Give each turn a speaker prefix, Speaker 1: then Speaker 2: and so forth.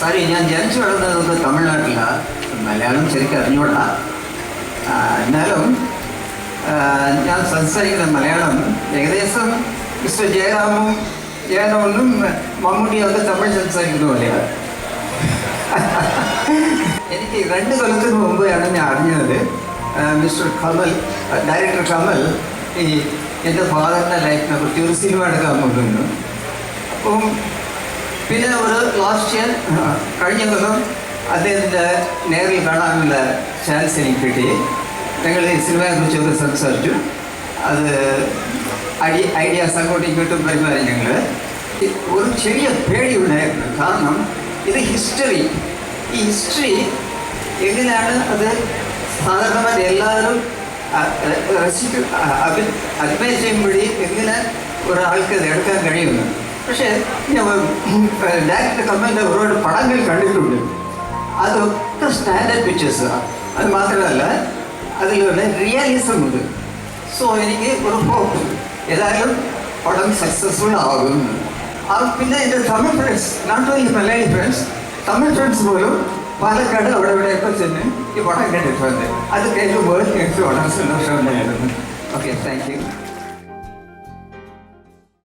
Speaker 1: സാറി, ഞാൻ ജനിച്ചു വളർന്നത് തമിഴ്നാട്ടിലാണ്. മലയാളം ശരിക്കും അറിഞ്ഞൂടാ. എന്നാലും ഞാൻ സംസാരിക്കുന്ന മലയാളം ഏകദേശം മിസ്റ്റർ ജയറാമും ജയറാമും മമ്മൂട്ടിയൊക്കെ തമിഴ് സംസാരിക്കുന്ന പോലെയാണ്. എനിക്ക് 2 കൊല്ലത്തിന് മുമ്പാണ് ഞാൻ അറിഞ്ഞത് മിസ്റ്റർ കമൽ, ഡയറക്ടർ കമൽ ഈ എൻ്റെ ഫാദറിൻ്റെ ലൈഫിനെ കുറിച്ച് ഒരു സിനിമ എടുക്കാൻ കൊണ്ടുവന്നു. അപ്പം പിന്നെ ഒരു ലാസ്റ്റ് ഇയർ കഴിഞ്ഞ കൊല്ലം അദ്ദേഹത്തിൻ്റെ നേരിൽ കാണാനുള്ള ചാൻസ് എനിക്ക് കിട്ടി. ഞങ്ങൾ ഈ സിനിമയെക്കുറിച്ചൊക്കെ സംസാരിച്ചു. അത് ഐഡിയാസ് അങ്ങോട്ടും ഇങ്ങോട്ടും പരിമാറി. ഞങ്ങൾ ഒരു ചെറിയ പേടിയുണ്ടായിരുന്നു. കാരണം ഇത് ഹിസ്റ്ററി. ഈ ഹിസ്റ്ററി എങ്ങനെയാണ് അത് സാധാരണമായിട്ട് എല്ലാവരും അഡ്മൈർ ചെയ്യുമ്പോഴേ എങ്ങനെ ഒരാൾക്ക് അത് എടുക്കാൻ കഴിയുന്നു. പക്ഷേ ഞാൻ ഡയറക്ടർ കമലിൻ്റെ ഒരുപാട് പടങ്ങൾ കണ്ടിട്ടുണ്ട്. അതൊക്കെ സ്റ്റാൻഡേർഡ് പിക്ചേഴ്സാണ്. അത് മാത്രമല്ല അതിലുള്ള റിയലിസം ഉണ്ട്. സോ എനിക്ക് ഒരു ഹോപ്പ് ഏതായാലും പടം സക്സസ്ഫുൾ ആകും. പിന്നെ എൻ്റെ Tamil friends, not only Malayali friends, Tamil friends പോലും പാലക്കാട് അവിടെ ഇവിടെയൊക്കെ ചെന്ന് ഈ പടം കണ്ടിട്ടുണ്ട്. അത് കേൾക്കുമ്പോൾ എനിക്ക് വളരെ സന്തോഷം ഉണ്ടായിരുന്നു. Okay, thank you.